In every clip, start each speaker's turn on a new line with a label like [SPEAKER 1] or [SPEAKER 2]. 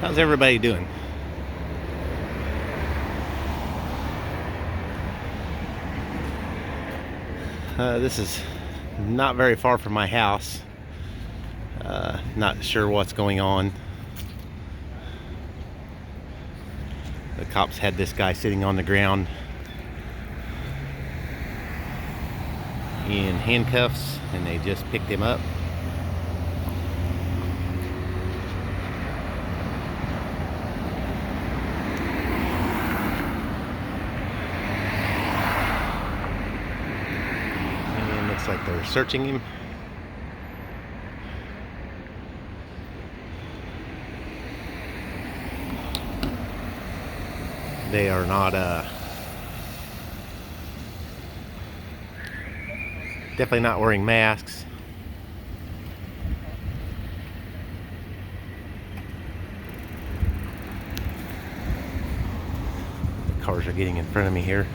[SPEAKER 1] How's everybody doing? This is not very far from my house. Not sure what's going on. The cops had this guy sitting on the ground in handcuffs, and they just picked him up. And looks like they're searching him. They are not definitely not wearing masks. The cars are getting in front of me here.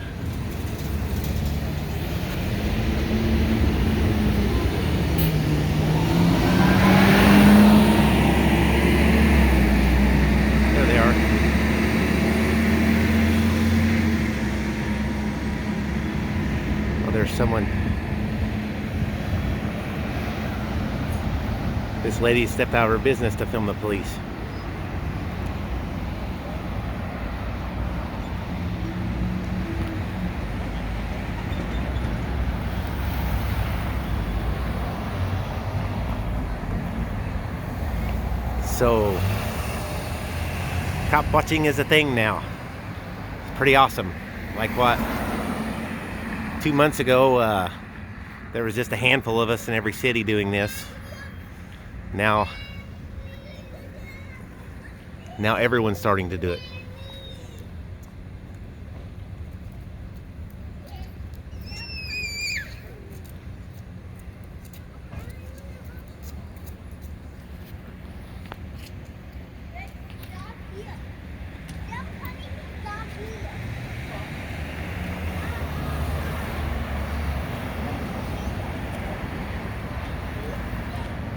[SPEAKER 1] There they are. Oh, there's someone. This lady stepped out of her business to film the police. So, cop watching is a thing now. It's pretty awesome. Like what? 2 months ago, there was just a handful of us in every city doing this. Now everyone's starting to do it.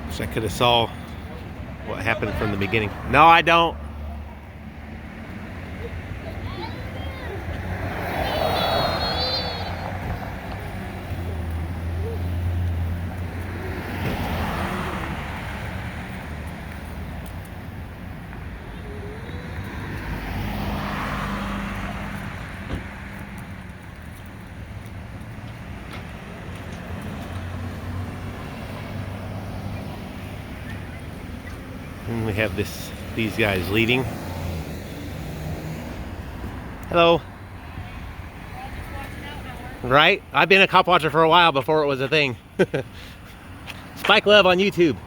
[SPEAKER 1] Wish I could have saw what happened from the beginning. No, I don't. And we have these guys leading. Hello. Right? I've been a cop watcher for a while before it was a thing. Spike Love on YouTube.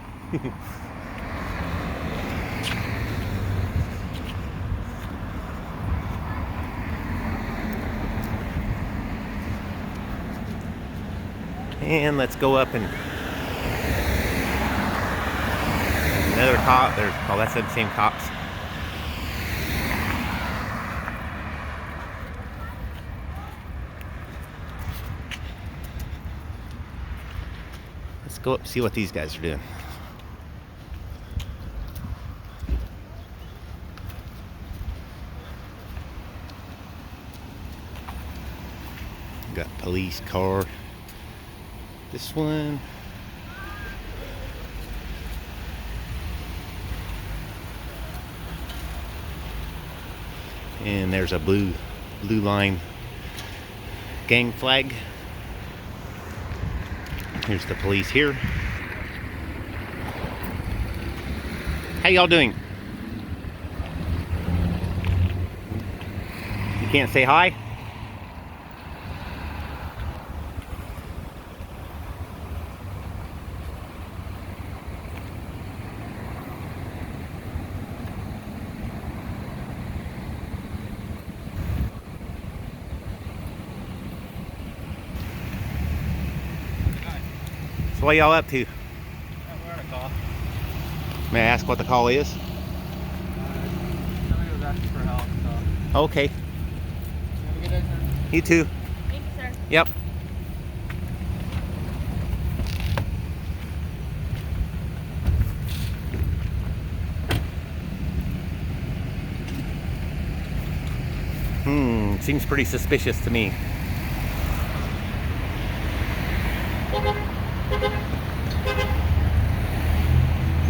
[SPEAKER 1] And let's go up and another cop. There's, oh, that's the same cops. Let's go up and see what these guys are doing. Got police car. This one. And there's a blue line gang flag. Here's the police here. How y'all doing? You can't say hi? So what y'all up to?
[SPEAKER 2] We're on a call.
[SPEAKER 1] May I ask what the call is?
[SPEAKER 2] Somebody was asking for help, so.
[SPEAKER 1] Okay.
[SPEAKER 2] Have a good day, sir.
[SPEAKER 1] You too.
[SPEAKER 3] Thank you, sir.
[SPEAKER 1] Yep. It seems pretty suspicious to me.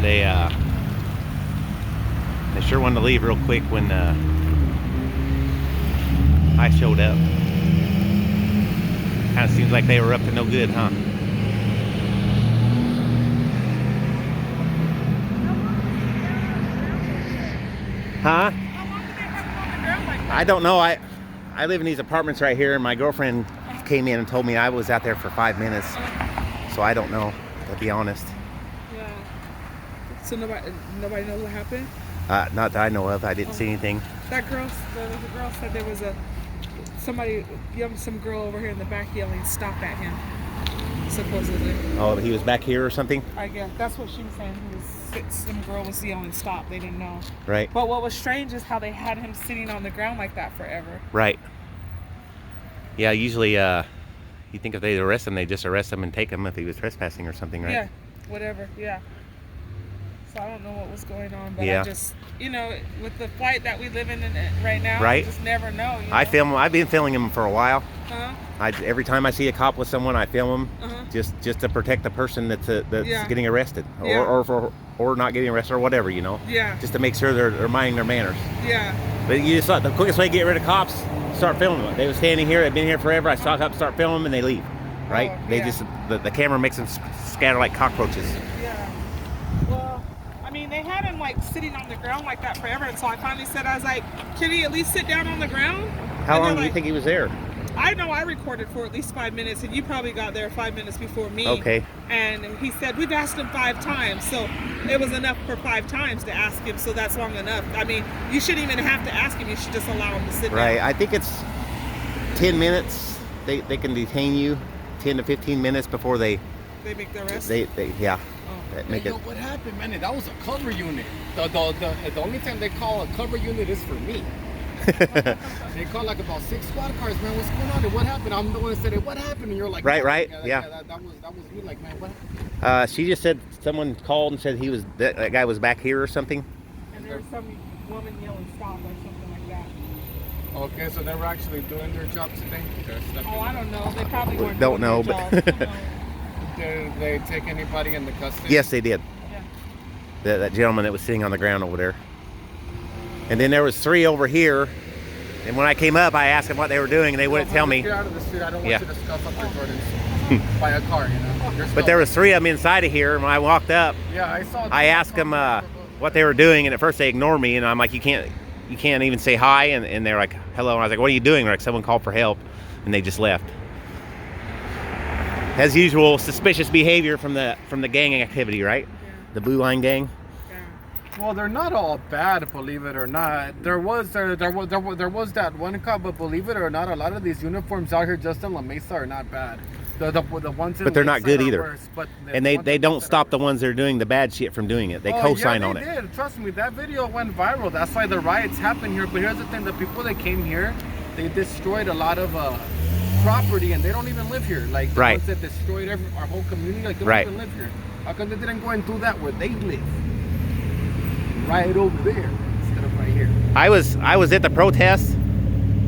[SPEAKER 1] They sure wanted to leave real quick when I showed up. Kind of seems like they were up to no good, huh? Huh? I don't know. I live in these apartments right here, and my girlfriend came in and told me I was out there for 5 minutes. So I don't know, to be honest.
[SPEAKER 3] Yeah. So nobody knows what happened?
[SPEAKER 1] Not that I know of. I didn't see anything.
[SPEAKER 3] That girl, the girl said there was some girl over here in the back yelling, "Stop at him," supposedly.
[SPEAKER 1] Oh, he was back here or something?
[SPEAKER 3] I guess that's what she was saying. Some girl was yelling, "Stop!" They didn't know.
[SPEAKER 1] Right.
[SPEAKER 3] But what was strange is how they had him sitting on the ground like that forever.
[SPEAKER 1] Right. Yeah. Usually, you think if they arrest him, they just arrest him and take him if he was trespassing or something, right?
[SPEAKER 3] Yeah. Whatever. Yeah. So I don't know what was going on, but
[SPEAKER 1] Yeah.
[SPEAKER 3] I just, with the fight that we live in right now,
[SPEAKER 1] Right.
[SPEAKER 3] I just never know.
[SPEAKER 1] I've been filming him for a while.
[SPEAKER 3] Uh-huh.
[SPEAKER 1] Every time I see a cop with someone, I film him
[SPEAKER 3] Uh-huh.
[SPEAKER 1] just to protect the person that's
[SPEAKER 3] Yeah.
[SPEAKER 1] getting arrested
[SPEAKER 3] Yeah.
[SPEAKER 1] or not getting arrested or whatever,
[SPEAKER 3] Yeah.
[SPEAKER 1] just to make sure they're minding their manners.
[SPEAKER 3] Yeah.
[SPEAKER 1] But you just thought the quickest way to get rid of cops, start filming them. They were standing here, they've been here forever. I start filming them, and they leave. Right?
[SPEAKER 3] Oh,
[SPEAKER 1] They
[SPEAKER 3] yeah.
[SPEAKER 1] just the camera makes them scatter like cockroaches.
[SPEAKER 3] Yeah. Well, I mean, they had him like sitting on the ground like that forever, and so I finally said, I was like, "Can he at least sit down on the ground?"
[SPEAKER 1] How
[SPEAKER 3] And
[SPEAKER 1] long
[SPEAKER 3] they're
[SPEAKER 1] do you think he was there?
[SPEAKER 3] I know I recorded for at least 5 minutes, and you probably got there 5 minutes before me.
[SPEAKER 1] Okay.
[SPEAKER 3] And he said, "We've asked him 5 times," so it was enough for 5 times to ask him. So that's long enough. I mean, you shouldn't even have to ask him. You should just allow him to sit
[SPEAKER 1] Right.
[SPEAKER 3] down.
[SPEAKER 1] I think it's 10 minutes. They can detain you 10 to 15 minutes before they
[SPEAKER 3] They make the arrest.
[SPEAKER 1] yeah.
[SPEAKER 3] Oh.
[SPEAKER 1] Make
[SPEAKER 2] Hey,
[SPEAKER 1] it.
[SPEAKER 2] yo, what happened, man? That was a cover unit. The only time they call a cover unit is for me. They call like about 6 squad cars, man. What's going on? And what happened? I'm the one that said, "What happened?" And you're like,
[SPEAKER 1] Right,
[SPEAKER 2] "Oh,
[SPEAKER 1] right, yeah.
[SPEAKER 2] That was me. Like, man, what happened?"
[SPEAKER 1] She just said someone called and said that guy was back here or something.
[SPEAKER 3] And there was some woman yelling, "Stop," or something like that.
[SPEAKER 2] Okay, so they were actually doing their job today.
[SPEAKER 3] Oh, I don't know. They probably weren't
[SPEAKER 1] Don't
[SPEAKER 3] doing
[SPEAKER 1] know,
[SPEAKER 3] their
[SPEAKER 1] but-
[SPEAKER 3] job. I don't know.
[SPEAKER 2] Did they take anybody into custody?
[SPEAKER 1] Yes, they did.
[SPEAKER 3] Yeah.
[SPEAKER 1] That gentleman that was sitting on the ground over there. And then there was 3 over here. And when I came up, I asked them what they were doing, and they wouldn't tell me.
[SPEAKER 2] Get out of the street. I don't want
[SPEAKER 1] Yeah.
[SPEAKER 2] you to scuff up your Jordans by a car, You're
[SPEAKER 1] But there was 3 of them inside of here. And when I walked up,
[SPEAKER 2] Yeah, I saw.
[SPEAKER 1] I asked them what they were doing, and at first they ignored me, and I'm like, you can't even say hi, and they're like, hello, and I was like, what are you doing? They're like, someone called for help, and they just left. As usual, suspicious behavior from the gang activity, right?
[SPEAKER 3] Yeah.
[SPEAKER 1] The Blue Line gang.
[SPEAKER 3] Yeah.
[SPEAKER 2] Well, they're not all bad, believe it or not. There was that one cop, but believe it or not, a lot of these uniforms out here just in La Mesa are not bad. The ones in
[SPEAKER 1] But they're not
[SPEAKER 2] Lakeside
[SPEAKER 1] good
[SPEAKER 2] are
[SPEAKER 1] either.
[SPEAKER 2] worse, but
[SPEAKER 1] And they don't stop the ones that are doing the bad shit from doing it. They co-sign on it.
[SPEAKER 2] Yeah, they did. Trust me, that video went viral. That's why the riots happen here. But here's the thing: the people that came here, they destroyed a lot of property, and they don't even live here. Like the
[SPEAKER 1] Right.
[SPEAKER 2] ones that destroyed our whole community, like they don't
[SPEAKER 1] Right.
[SPEAKER 2] even live here. How come they didn't go and do that where they live? Right over there instead of right here.
[SPEAKER 1] I was at the protest.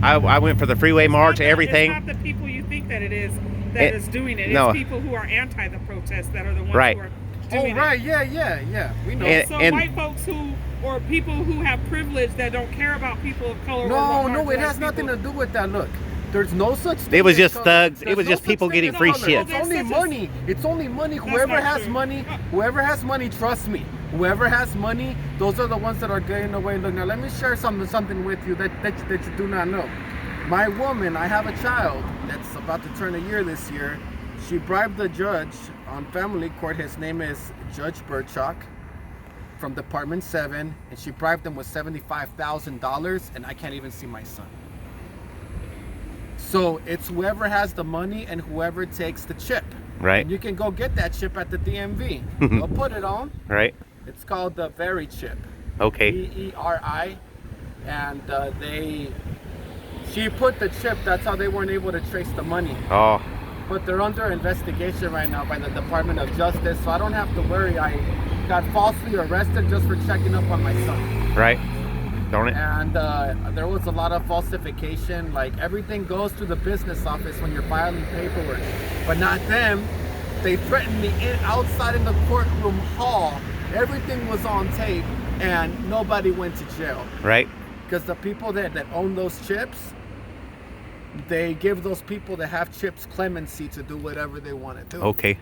[SPEAKER 1] I went for the freeway march, everything.
[SPEAKER 3] It's not the people you think that it is that is doing it. It's
[SPEAKER 1] no.
[SPEAKER 3] people who are anti the protest that are the ones
[SPEAKER 1] Right.
[SPEAKER 3] who are
[SPEAKER 2] Oh
[SPEAKER 3] doing
[SPEAKER 2] right,
[SPEAKER 3] it.
[SPEAKER 2] yeah. We know.
[SPEAKER 1] And-
[SPEAKER 3] So white folks or people who have privilege that don't care about people of color.
[SPEAKER 2] No, it has nothing to do with that. Look, there's no such thing.
[SPEAKER 1] It was
[SPEAKER 2] as
[SPEAKER 1] just
[SPEAKER 2] color.
[SPEAKER 1] thugs. It
[SPEAKER 2] There's
[SPEAKER 1] was
[SPEAKER 2] no
[SPEAKER 1] just
[SPEAKER 2] such
[SPEAKER 1] people
[SPEAKER 2] thing
[SPEAKER 1] getting
[SPEAKER 2] as
[SPEAKER 1] free
[SPEAKER 2] color.
[SPEAKER 1] shit.
[SPEAKER 2] It's only
[SPEAKER 3] There's such a-
[SPEAKER 2] money. It's only money. Whoever
[SPEAKER 3] not
[SPEAKER 2] has
[SPEAKER 3] true.
[SPEAKER 2] money, trust me. Whoever has money, those are the ones that are getting away. Look, now let me share something with you that you do not know. My woman, I have a child that's about to turn a year this year. She bribed the judge on family court. His name is Judge Burchak from Department 7, and she bribed him with $75,000, and I can't even see my son. So it's whoever has the money and whoever takes the chip.
[SPEAKER 1] Right.
[SPEAKER 2] And you can go get that chip at the DMV. They'll put it on.
[SPEAKER 1] Right.
[SPEAKER 2] It's called the Very chip.
[SPEAKER 1] Okay.
[SPEAKER 2] EERI. And she put the chip. That's how they weren't able to trace the money.
[SPEAKER 1] Oh.
[SPEAKER 2] But they're under investigation right now by the Department of Justice, so I don't have to worry. I got falsely arrested just for checking up on my son.
[SPEAKER 1] Right. Don't it?
[SPEAKER 2] And there was a lot of falsification. Like everything goes to the business office when you're filing paperwork, but not them. They threatened me outside in the courtroom hall. Everything was on tape, and nobody went to jail.
[SPEAKER 1] Right.
[SPEAKER 2] Because the people that own those chips, they give those people that have chips clemency to do whatever they want to do.
[SPEAKER 1] Okay.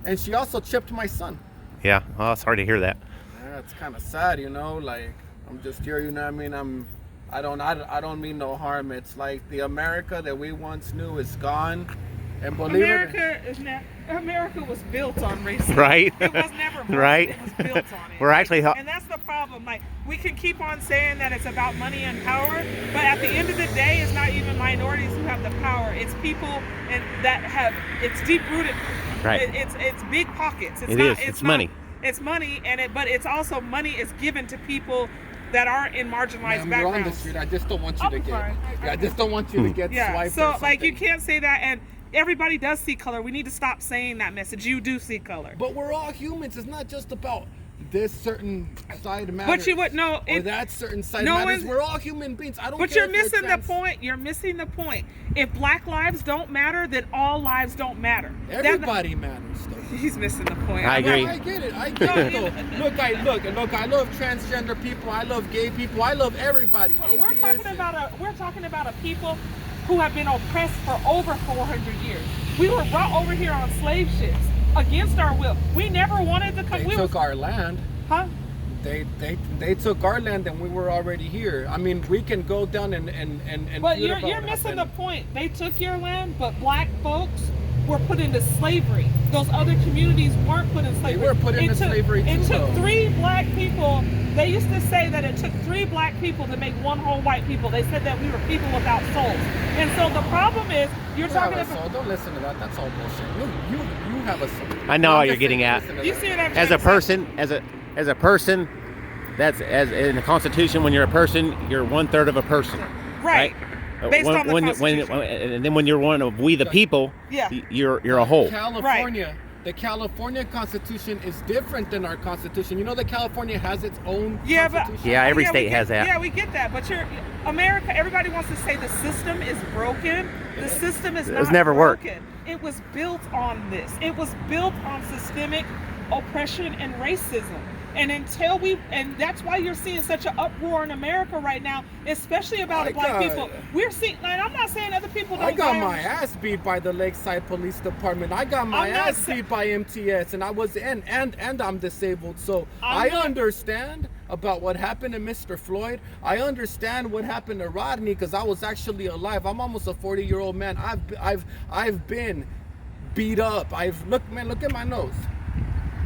[SPEAKER 2] And she also chipped my son.
[SPEAKER 1] Yeah. Well, sorry to hear that.
[SPEAKER 2] Yeah, it's kind of sad, you know. Like I'm just here, you know what I mean? I don't mean no harm. It's like the America that we once knew is gone. And believe
[SPEAKER 3] America was built on racism.
[SPEAKER 1] Right.
[SPEAKER 3] It was never born.
[SPEAKER 1] Right.
[SPEAKER 3] It was built on it.
[SPEAKER 1] We're actually
[SPEAKER 3] and that's the problem. Like we can keep on saying that it's about money and power, but at the end of the day, it's not even minorities who have the power. It's people it's deep rooted.
[SPEAKER 1] Right.
[SPEAKER 3] It's big pockets.
[SPEAKER 1] It's money.
[SPEAKER 3] It's money, but it's also money is given to people that are in marginalized backgrounds.
[SPEAKER 2] You're on the street. I just don't want you to get. I just don't want you to get swiped.
[SPEAKER 3] So like you can't say that, and everybody does see color. We need to stop saying that message. You do see color.
[SPEAKER 2] But we're all humans. It's not just about this certain side matters.
[SPEAKER 3] But you would know
[SPEAKER 2] or that certain side matters. We're all human beings. I don't.
[SPEAKER 3] But
[SPEAKER 2] care
[SPEAKER 3] you're missing the point. You're missing the point. If black lives don't matter, then all lives don't matter.
[SPEAKER 2] Everybody matters. Though.
[SPEAKER 3] He's missing the point.
[SPEAKER 1] I agree.
[SPEAKER 2] I get it. I get it. Though. Look. I love transgender people. I love gay people. I love everybody.
[SPEAKER 3] Well, we're talking about a people who have been oppressed for over 400 years. We were brought over here on slave ships against our will. We never wanted to come.
[SPEAKER 2] They took our land.
[SPEAKER 3] Huh?
[SPEAKER 2] They took our land and we were already here. I mean, we can go down and
[SPEAKER 3] But you're missing the point. They took your land, but black folks were put into slavery. Those other communities weren't put in slavery.
[SPEAKER 2] They were put into slavery too.
[SPEAKER 3] It took 3 black people. They used to say that it took 3 black people to make 1 whole white people. They said that we were people without souls. And so the problem is, you're talking about.
[SPEAKER 2] Soul. Don't listen to that. That's all bullshit. You have a soul.
[SPEAKER 1] I know how you're getting at.
[SPEAKER 3] You see what I'm
[SPEAKER 1] As a person, as a person, that's as in the Constitution. When you're a person, you're 1/3 of a person.
[SPEAKER 3] Right. Based on the Constitution.
[SPEAKER 1] And then when you're one of we the people, you're a whole.
[SPEAKER 2] California.
[SPEAKER 3] Right.
[SPEAKER 2] The California Constitution is different than our Constitution. You know that California has its own Constitution?
[SPEAKER 1] Yeah, every state has that.
[SPEAKER 3] Yeah, we get that. But America, everybody wants to say the system is broken. The system is not
[SPEAKER 1] never worked.
[SPEAKER 3] broken. It was built on this. It was built on systemic oppression and racism. And and that's why you're seeing such an uproar in America right now, especially about black people. We're seeing, and I'm not saying other people don't.
[SPEAKER 2] I got my ass beat by the Lakeside Police Department. I got my ass beat by MTS, and I was and I'm disabled. So I understand about what happened to Mr. Floyd. I understand what happened to Rodney because I was actually alive. I'm almost a 40-year-old man. I've been beat up. Look at my nose.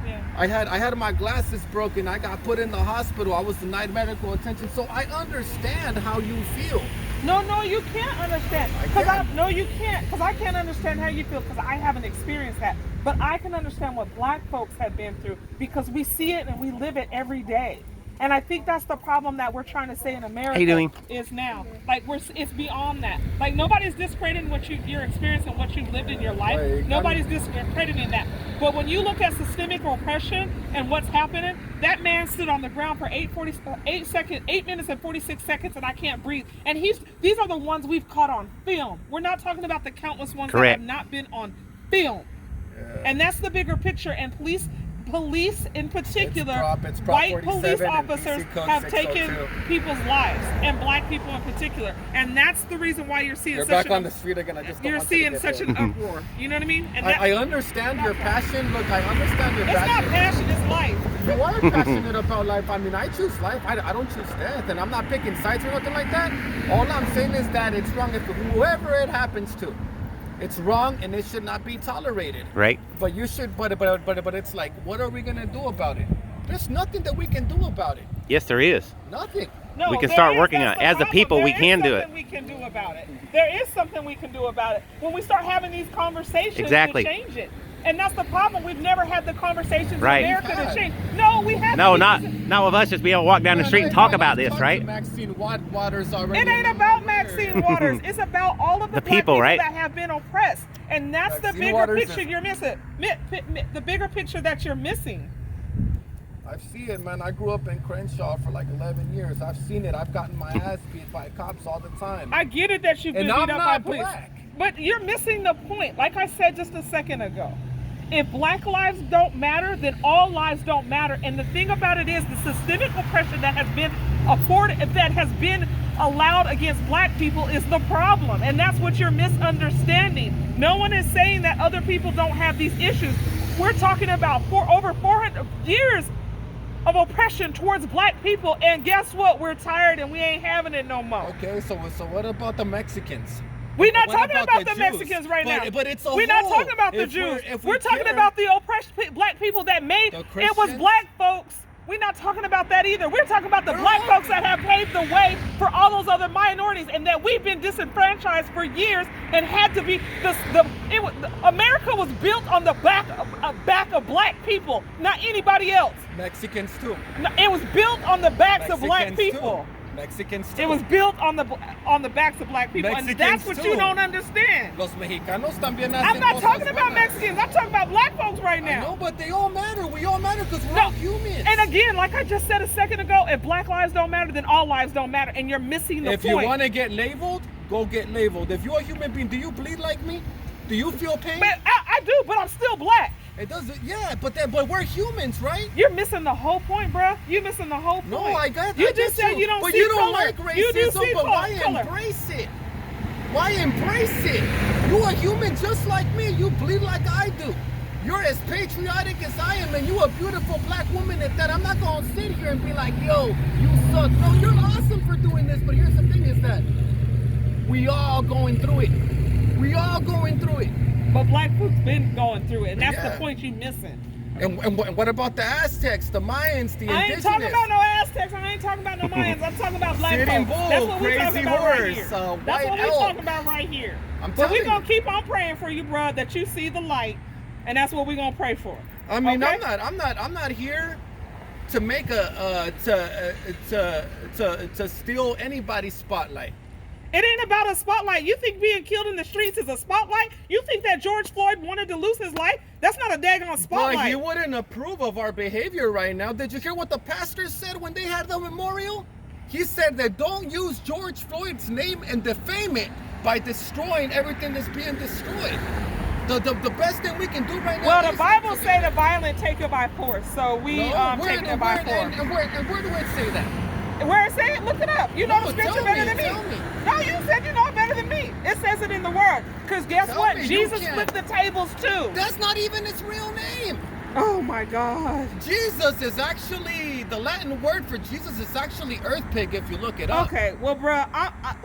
[SPEAKER 3] Yeah.
[SPEAKER 2] I had my glasses broken. I got put in the hospital. I was denied medical attention. So I understand how you feel.
[SPEAKER 3] No, you can't understand. No, you can't. Because I can't understand how you feel because I haven't experienced that. But I can understand what black folks have been through because we see it and we live it every day. And I think that's the problem that we're trying to say in America.
[SPEAKER 1] How you doing?
[SPEAKER 3] Is now. Like it's beyond that. Like nobody's discrediting what your experience and what you've lived in your life.
[SPEAKER 2] Right.
[SPEAKER 3] Nobody's discrediting that. But when you look at systemic oppression and what's happening, that man stood on the ground for 8 minutes and 46 seconds, and I can't breathe. And these are the ones we've caught on film. We're not talking about the countless ones that have not been on film. Yeah. And that's the bigger picture. And police in particular, white police officers have taken people's lives, and black people in particular, and that's the reason why you're seeing
[SPEAKER 2] on the street again.
[SPEAKER 3] You're seeing such an uproar. You know what I mean? And
[SPEAKER 2] I understand your passion. Look, I understand your passion.
[SPEAKER 3] It's not passion, it's life.
[SPEAKER 2] You are passionate about life. I mean, I choose life. I don't choose death, and I'm not picking sides or nothing like that. All I'm saying is that it's wrong if whoever it happens to. It's wrong and it should not be tolerated.
[SPEAKER 1] Right.
[SPEAKER 2] But you should. But it's like, what are we gonna do about it? There's nothing that we can do about it.
[SPEAKER 1] Yes, there is.
[SPEAKER 2] Nothing.
[SPEAKER 3] No,
[SPEAKER 1] we can start working on it. As a people, we can do it.
[SPEAKER 3] We can do about it. There is something we can do about it. When we start having these conversations to change it. And that's the problem. We've never had the conversations in America to change. No, we haven't.
[SPEAKER 1] No, not with us. Just be able to walk down the street and talk about this, right?
[SPEAKER 2] Maxine Waters already.
[SPEAKER 3] It ain't about Maxine Waters. It's about all of the black people
[SPEAKER 1] right?
[SPEAKER 3] that have been oppressed. And that's the bigger picture you're missing. The bigger picture that you're missing.
[SPEAKER 2] I've seen it, man. I grew up in Crenshaw for like 11 years. I've seen it. I've gotten my ass beat by cops all the time.
[SPEAKER 3] I get it that you've been beat up by police.
[SPEAKER 2] Black.
[SPEAKER 3] But you're missing the point. Like I said just a second ago. If black lives don't matter, then all lives don't matter. And the thing about it is the systemic oppression that has been allowed against black people is the problem. And that's what you're misunderstanding. No one is saying that other people don't have these issues. We're talking about over 400 years of oppression towards black people. And guess what? We're tired and we ain't having it no more.
[SPEAKER 2] Okay, so what about the Mexicans?
[SPEAKER 3] We're not talking about the Mexicans right now.
[SPEAKER 2] But it's
[SPEAKER 3] we're not talking about the Jews. We're talking about the oppressed black people that made it was black folks. We're not talking about that either. We're talking about the black folks that have paved the way for all those other minorities, and that we've been disenfranchised for years and had to be. America was built on the back of black people, not anybody else.
[SPEAKER 2] Mexicans too.
[SPEAKER 3] No, it was built on the backs of black people.
[SPEAKER 2] Mexicans too.
[SPEAKER 3] It was built on the backs of black people, Mexicans and that's what you don't understand.
[SPEAKER 2] Los mexicanos también hacen
[SPEAKER 3] I'm not talking about
[SPEAKER 2] buenas.
[SPEAKER 3] Mexicans. I'm talking about black folks right now.
[SPEAKER 2] No, but they all matter. We all matter because we're all humans.
[SPEAKER 3] And again, like I just said a second ago, if black lives don't matter, then all lives don't matter, and you're missing the point.
[SPEAKER 2] If you want to get labeled, go get labeled. If you're a human being, do you bleed like me? Do you feel pain?
[SPEAKER 3] But I do, but I'm still black.
[SPEAKER 2] It doesn't. Yeah, but we're humans, right?
[SPEAKER 3] You're missing the whole point, bro. You're missing the whole point.
[SPEAKER 2] No, I got that.
[SPEAKER 3] You just said you don't
[SPEAKER 2] but
[SPEAKER 3] see
[SPEAKER 2] you don't
[SPEAKER 3] color.
[SPEAKER 2] like racism.
[SPEAKER 3] You do see
[SPEAKER 2] but why
[SPEAKER 3] color.
[SPEAKER 2] embrace it? Why embrace it? You a human just like me. You bleed like I do. You're as patriotic as I am, and you a beautiful black woman at that. I'm not gonna sit here and be like, yo, you suck. No, you're awesome for doing this. But here's the thing: is that we all going through it. We all going through it.
[SPEAKER 3] But black folks been going through it, and that's
[SPEAKER 2] Yeah.
[SPEAKER 3] the point you're missing.
[SPEAKER 2] And what about the Aztecs, the Mayans, the indigenous?
[SPEAKER 3] I ain't talking about no Aztecs. I ain't talking about no Mayans. I'm talking about black
[SPEAKER 2] Sitting
[SPEAKER 3] folks.
[SPEAKER 2] Bull,
[SPEAKER 3] That's what we're
[SPEAKER 2] Crazy
[SPEAKER 3] talking about right
[SPEAKER 2] Horse,
[SPEAKER 3] here.
[SPEAKER 2] White
[SPEAKER 3] That's what we're
[SPEAKER 2] Elk.
[SPEAKER 3] talking about right here.
[SPEAKER 2] I'm
[SPEAKER 3] But
[SPEAKER 2] telling
[SPEAKER 3] we're gonna
[SPEAKER 2] you.
[SPEAKER 3] keep on praying for you, bro, that you see the light, and that's what we're gonna pray for.
[SPEAKER 2] I mean,
[SPEAKER 3] okay?
[SPEAKER 2] I'm not here to make to steal anybody's spotlight.
[SPEAKER 3] It ain't about a spotlight. You think being killed in the streets is a spotlight? You think that George Floyd wanted to lose his life? That's not a daggone spotlight.
[SPEAKER 2] But he wouldn't approve of our behavior right now. Did you hear what the pastor said when they had the memorial? He said that don't use George Floyd's name and defame it by destroying everything that's being destroyed. The best thing we can do right now.
[SPEAKER 3] Well, the Bible say the violent take it by force, so we take it by force.
[SPEAKER 2] And where do it say that?
[SPEAKER 3] Where it say it? Look it up. You know
[SPEAKER 2] No,
[SPEAKER 3] the scripture
[SPEAKER 2] tell
[SPEAKER 3] better
[SPEAKER 2] me,
[SPEAKER 3] than me.
[SPEAKER 2] tell me.
[SPEAKER 3] No, you said you know it better than me. It says it in the word. Because guess
[SPEAKER 2] Tell
[SPEAKER 3] what?
[SPEAKER 2] me, you
[SPEAKER 3] Jesus
[SPEAKER 2] can't.
[SPEAKER 3] flipped the tables too.
[SPEAKER 2] That's not even his real name.
[SPEAKER 3] Oh my God.
[SPEAKER 2] Jesus is actually, the Latin word for Jesus is actually earth pig if you look it up.
[SPEAKER 3] Okay, well, bruh,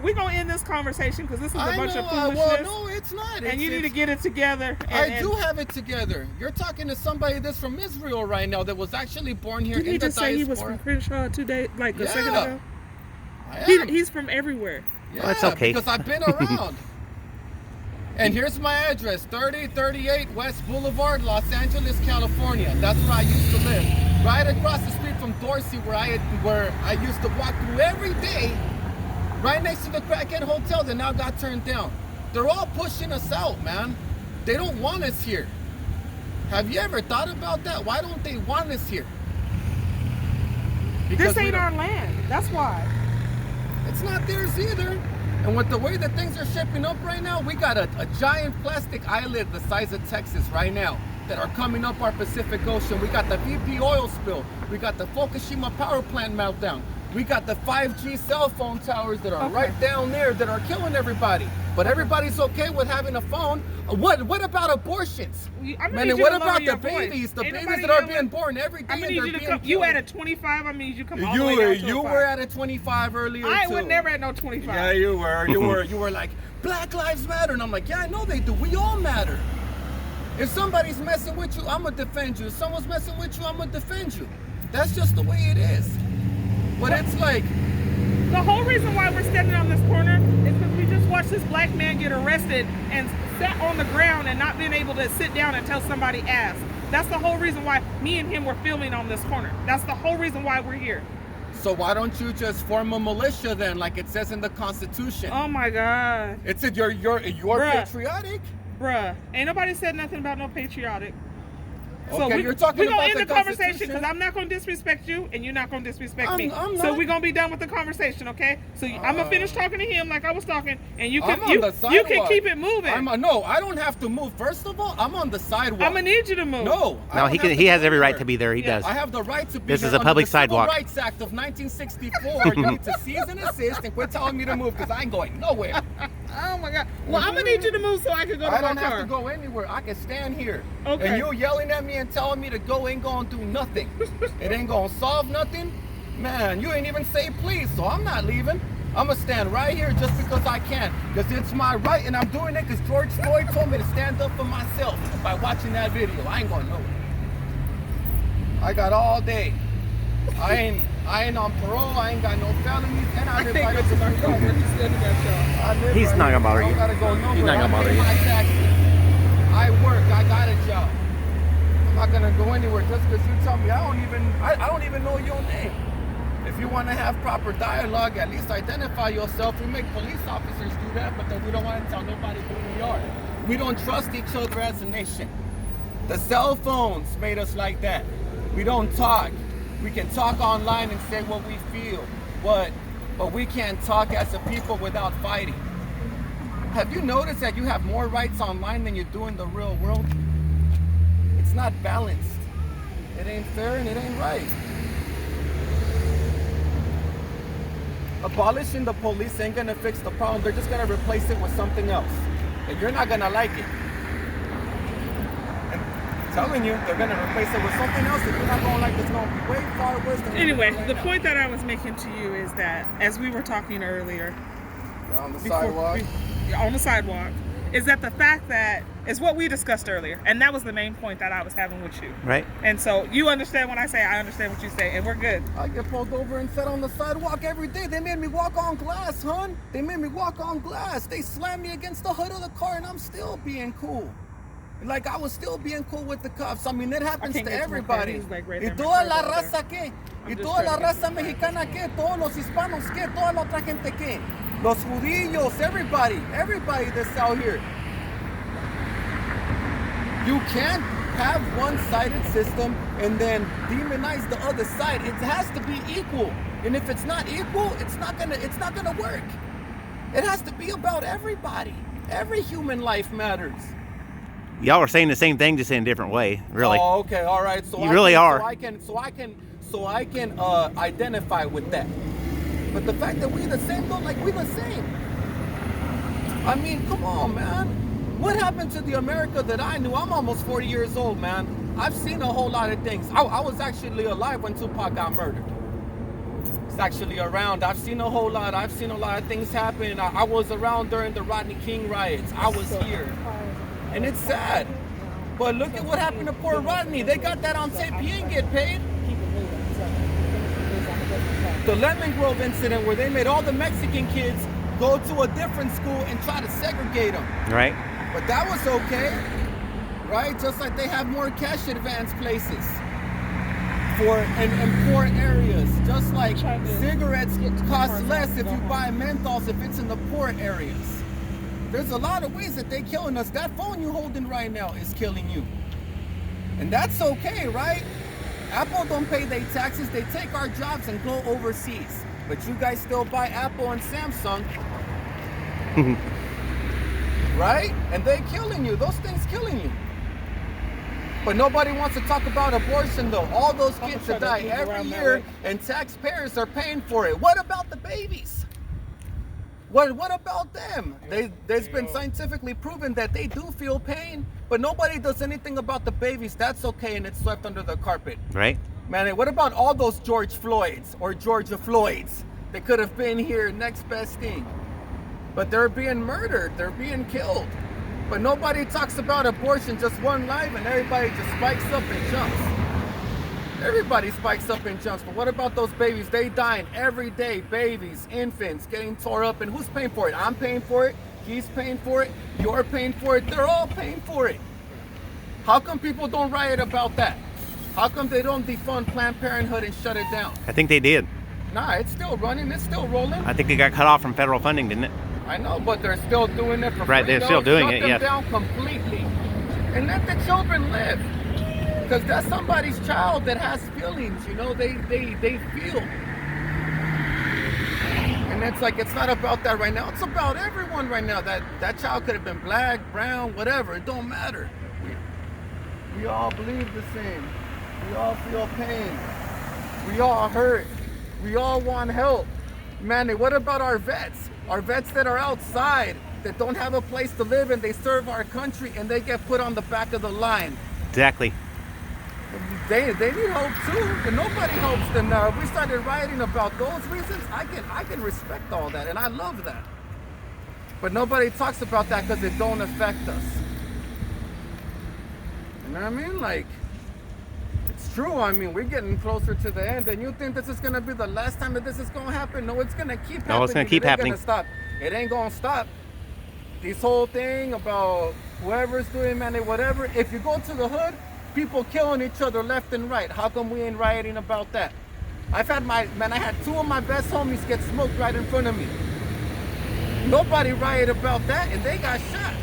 [SPEAKER 3] we're going to end this conversation because this is a bunch of foolishness.
[SPEAKER 2] Well, no, it's not.
[SPEAKER 3] And you need to get it together.
[SPEAKER 2] I do have it together. You're talking to somebody that's from Israel right now that was actually born here in the
[SPEAKER 3] Did he just say he was
[SPEAKER 2] diaspora.
[SPEAKER 3] from Crenshaw 2 days, like a second ago?
[SPEAKER 2] I am.
[SPEAKER 3] He's from everywhere.
[SPEAKER 2] Yeah,
[SPEAKER 1] Well, it's okay.
[SPEAKER 2] Because I've been around. And here's my address, 3038 West Boulevard, Los Angeles, California. That's where I used to live. Right across the street from Dorsey, where I used to walk through every day, right next to the Crackhead Hotel that now got turned down. They're all pushing us out, man. They don't want us here. Have you ever thought about that? Why don't they want us here? Because
[SPEAKER 3] This ain't our land. That's why.
[SPEAKER 2] it's not theirs either. And with the way that things are shaping up right now, we got a giant plastic island the size of Texas right now that are coming up our Pacific Ocean. We got the BP oil spill. We got the Fukushima power plant meltdown. We got the 5G cell phone towers that are right down there that are killing everybody. But everybody's okay with having a phone. What about abortions? Man, and what about the babies? The babies that are being born every day.
[SPEAKER 3] I need you to come. You at a 25. I mean, you come all the way down to
[SPEAKER 2] You
[SPEAKER 3] a 5.
[SPEAKER 2] were at a 25 earlier
[SPEAKER 3] I
[SPEAKER 2] too.
[SPEAKER 3] would never at no 25.
[SPEAKER 2] Yeah, you were. You were like, Black Lives Matter. And I'm like, yeah, I know they do. We all matter. If somebody's messing with you, I'm going to defend you. If someone's messing with you, I'm going to defend you. That's just the way it is. But it's like...
[SPEAKER 3] The whole reason why we're standing on this corner is because we just watched this black man get arrested and sat on the ground and not being able to sit down until somebody asked. That's the whole reason why me and him were filming on this corner. That's the whole reason why we're here.
[SPEAKER 2] So why don't you just form a militia then, like it says in the Constitution?
[SPEAKER 3] Oh my God.
[SPEAKER 2] It's a, you're
[SPEAKER 3] Bruh.
[SPEAKER 2] patriotic.
[SPEAKER 3] Bruh, ain't nobody said nothing about no patriotic.
[SPEAKER 2] Okay, you're talking
[SPEAKER 3] we're gonna
[SPEAKER 2] about
[SPEAKER 3] end
[SPEAKER 2] the
[SPEAKER 3] the conversation
[SPEAKER 2] Constitution?
[SPEAKER 3] because I'm not gonna disrespect you and you're not gonna disrespect me.
[SPEAKER 2] I'm
[SPEAKER 3] So
[SPEAKER 2] not.
[SPEAKER 3] we're gonna be done with the conversation, okay? So I'm gonna finish talking to him like I was talking, and you
[SPEAKER 2] I'm
[SPEAKER 3] can
[SPEAKER 2] on
[SPEAKER 3] you
[SPEAKER 2] the
[SPEAKER 3] can
[SPEAKER 2] sidewalk.
[SPEAKER 3] keep it moving.
[SPEAKER 2] No, I don't have to move. First of all, I'm on the sidewalk.
[SPEAKER 3] I'm gonna need you to move.
[SPEAKER 2] No, I
[SPEAKER 1] No,
[SPEAKER 2] don't
[SPEAKER 1] he
[SPEAKER 2] have
[SPEAKER 1] can.
[SPEAKER 2] to
[SPEAKER 1] He has
[SPEAKER 2] go
[SPEAKER 1] every right
[SPEAKER 2] anywhere.
[SPEAKER 1] to be there. He does.
[SPEAKER 2] I have the right to be
[SPEAKER 1] This
[SPEAKER 2] there
[SPEAKER 1] is a
[SPEAKER 2] under
[SPEAKER 1] public
[SPEAKER 2] the
[SPEAKER 1] sidewalk.
[SPEAKER 2] Civil Rights Act of 1964. You need to cease and desist and quit telling me to move because I ain't going nowhere.
[SPEAKER 3] Oh my God. Well, I'm gonna need you to move so I can go to
[SPEAKER 2] I
[SPEAKER 3] my
[SPEAKER 2] don't
[SPEAKER 3] car.
[SPEAKER 2] have to go anywhere. I can stand here.
[SPEAKER 3] Okay.
[SPEAKER 2] And you yelling at me and telling me to go ain't gonna do nothing. It ain't gonna solve nothing. Man, you ain't even say please, so I'm not leaving. I'm gonna stand right here just because I can. Because it's my right and I'm doing it because George Floyd told me to stand up for myself by watching that video. I ain't going nowhere. I got all day. I ain't on parole. I ain't got no felonies, and I live
[SPEAKER 3] I
[SPEAKER 2] right
[SPEAKER 3] ain't
[SPEAKER 2] up
[SPEAKER 3] got
[SPEAKER 2] the
[SPEAKER 3] to my car. We're just standing at y'all.
[SPEAKER 2] I live
[SPEAKER 1] He's
[SPEAKER 2] right
[SPEAKER 1] not
[SPEAKER 2] here.
[SPEAKER 1] gonna bother
[SPEAKER 2] I don't
[SPEAKER 1] you.
[SPEAKER 2] gotta go nowhere.
[SPEAKER 1] He's not gonna
[SPEAKER 2] I
[SPEAKER 1] bother
[SPEAKER 2] pay
[SPEAKER 1] you.
[SPEAKER 2] my taxes. I work. I got a job. I'm not gonna go anywhere just because you tell me. I don't even know your name. If you want to have proper dialogue, at least identify yourself. We make police officers do that, but then we don't want to tell nobody who we are. We don't trust each other as a nation. The cell phones made us like that. We don't talk. We can talk online and say what we feel, but we can't talk as a people without fighting. Have you noticed that you have more rights online than you do in the real world? It's not balanced. It ain't fair and it ain't right. Abolishing the police ain't gonna fix the problem. They're just gonna replace it with something else. And you're not gonna like it. And I'm telling you, they're gonna replace it with something else that you're not gonna like. It's gonna be way far worse than
[SPEAKER 3] Anyway,
[SPEAKER 2] right
[SPEAKER 3] the
[SPEAKER 2] now.
[SPEAKER 3] point that I was making to you is that as we were talking earlier,
[SPEAKER 2] On the
[SPEAKER 3] before-
[SPEAKER 2] sidewalk.
[SPEAKER 3] on the sidewalk, is that the fact that is what we discussed earlier, and that was the main point that I was having with you.
[SPEAKER 1] Right.
[SPEAKER 3] And so you understand when I say I understand what you say, and we're good.
[SPEAKER 2] I get pulled over and set on the sidewalk every day. They made me walk on glass, hon. They made me walk on glass. They slammed me against the hood of the car and I'm still being cool. Like I was still being cool with the cops. I mean, it happens
[SPEAKER 3] can't
[SPEAKER 2] to
[SPEAKER 3] get to my car.
[SPEAKER 2] everybody.
[SPEAKER 3] He's, like, right
[SPEAKER 2] Y
[SPEAKER 3] there. My
[SPEAKER 2] toda
[SPEAKER 3] car's
[SPEAKER 2] la
[SPEAKER 3] over there.
[SPEAKER 2] raza qué? Y
[SPEAKER 3] just
[SPEAKER 2] toda la
[SPEAKER 3] trying to
[SPEAKER 2] raza
[SPEAKER 3] get to my
[SPEAKER 2] mexicana qué? Todos los hispanos qué? Toda la otra gente qué? Los judíos, everybody that's out here. You can't have one-sided system and then demonize the other side. It has to be equal. And if it's not equal, it's not gonna work. It has to be about everybody. Every human life matters.
[SPEAKER 1] Y'all are saying the same thing, just in a different way. Really.
[SPEAKER 2] Oh, okay, all right. So
[SPEAKER 1] You really are.
[SPEAKER 2] So I can identify with that. But the fact that we the same, though, like we the same. I mean, come on, man. What happened to the America that I knew? I'm almost 40 years old, man. I've seen a whole lot of things. I was actually alive when Tupac got murdered. It's actually around. I've seen a whole lot. I've seen a lot of things happen. I was around during the Rodney King riots. I was here. And it's sad. But look at what happened to poor Rodney. They got that on tape. He didn't get paid. The Lemon Grove incident where they made all the Mexican kids go to a different school and try to segregate them.
[SPEAKER 1] Right.
[SPEAKER 2] But that was okay, right? Just like they have more cash advance places in poor areas. Just like cigarettes cost less if you buy menthols if it's in the poor areas. There's a lot of ways that they're killing us. That phone you're holding right now is killing you. And that's okay, right? Apple don't pay their taxes. They take our jobs and go overseas. But you guys still buy Apple and Samsung. Right? And they're killing you. Those things killing you. But nobody wants to talk about abortion though. All those kids that die every year and taxpayers are paying for it. What about the babies? What about them? There's been scientifically proven that they do feel pain, but nobody does anything about the babies. That's okay, and it's swept under the carpet.
[SPEAKER 1] Right.
[SPEAKER 2] Man, what about all those George Floyds or Georgia Floyds that could have been here, next best thing? But they're being murdered, they're being killed. But nobody talks about abortion, just one life, and everybody just spikes up and jumps. Everybody spikes up and jumps, but what about those babies? They dying every day, babies, infants, getting tore up, and who's paying for it? I'm paying for it, he's paying for it, you're paying for it, they're all paying for it. How come people don't riot about that? How come they don't defund Planned Parenthood and shut it down?
[SPEAKER 1] I think they did.
[SPEAKER 2] Nah, it's still running, it's still rolling.
[SPEAKER 1] I think they got cut off from federal funding, didn't it?
[SPEAKER 2] I know, but they're still doing it for free.
[SPEAKER 1] Right, they're still doing it,
[SPEAKER 2] Shut them
[SPEAKER 1] yes.
[SPEAKER 2] down completely. And let the children live. Because that's somebody's child that has feelings, you know, they feel. And it's like, it's not about that right now. It's about everyone right now. That child could have been black, brown, whatever. It don't matter. We all believe the same. We all feel pain. We all hurt. We all want help. Man, what about our vets? Our vets that are outside, that don't have a place to live, and they serve our country, and they get put on the back of the line.
[SPEAKER 1] Exactly.
[SPEAKER 2] They need hope too, and nobody helps them now. If we started writing about those reasons, I can respect all that, and I love that. But nobody talks about that because it don't affect us. You know what I mean? Like, it's true. I mean, we're getting closer to the end, and you think this is gonna be the last time that this is gonna happen? No, it's gonna keep happening.
[SPEAKER 1] No, it's gonna keep happening.
[SPEAKER 2] It ain't gonna stop. It ain't gonna stop. This whole thing about whoever's doing, man, whatever. If you go to the hood, people killing each other left and right. How come we ain't rioting about that? I had two of my best homies get smoked right in front of me. Nobody rioted about that, and they got shot.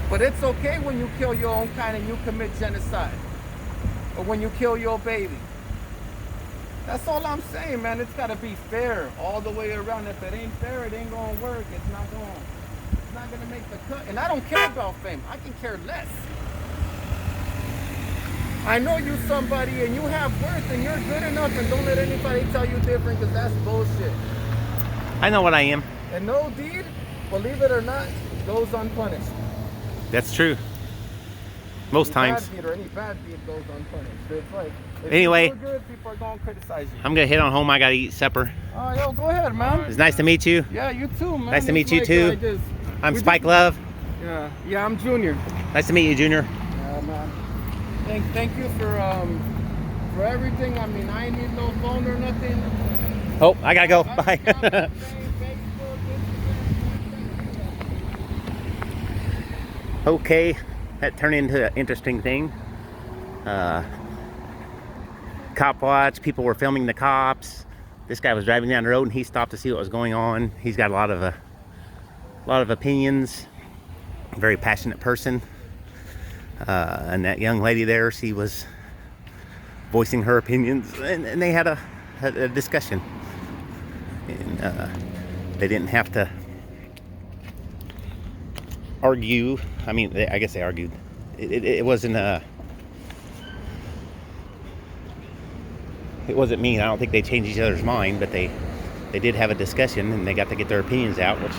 [SPEAKER 2] But it's okay when you kill your own kind and you commit genocide. Or when you kill your baby. That's all I'm saying, man. It's gotta be fair all the way around. If it ain't fair, it ain't gonna work. It's not gonna make the cut. And I don't care about fame. I can care less. I know you somebody and you have worth and you're good enough, and don't let anybody tell you different, because that's bullshit.
[SPEAKER 1] I know what I am.
[SPEAKER 2] And no deed, believe it or not, goes unpunished.
[SPEAKER 1] That's true. Most times.
[SPEAKER 2] Any bad deed goes unpunished. It's like, if
[SPEAKER 1] Anyway,
[SPEAKER 2] you do good, people are going to criticize you.
[SPEAKER 1] I'm gonna head on home. I gotta eat supper.
[SPEAKER 2] Oh, yo, go ahead, man.
[SPEAKER 1] It's nice to meet you.
[SPEAKER 2] Yeah, you too, man.
[SPEAKER 1] Nice to meet you too. I'm Spike Love.
[SPEAKER 2] Yeah, I'm Junior.
[SPEAKER 1] Nice to meet you, Junior.
[SPEAKER 2] Yeah, man. Thank you for everything. I mean, I ain't need no phone or nothing.
[SPEAKER 1] Oh, I gotta go. Bye. Okay, that turned into an interesting thing. Cop watch. People were filming the cops. This guy was driving down the road and he stopped to see what was going on. He's got a lot of opinions. Very passionate person. And that young lady there, she was voicing her opinions, and they had a discussion. And they didn't have to argue. I mean, I guess they argued. It wasn't it wasn't mean. I don't think they changed each other's mind, but they did have a discussion, and they got to get their opinions out, which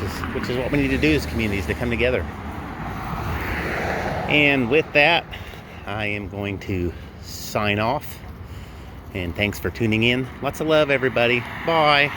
[SPEAKER 1] is what we need to do as communities, to come together. And with that, I am going to sign off. And thanks for tuning in. Lots of love, everybody. Bye.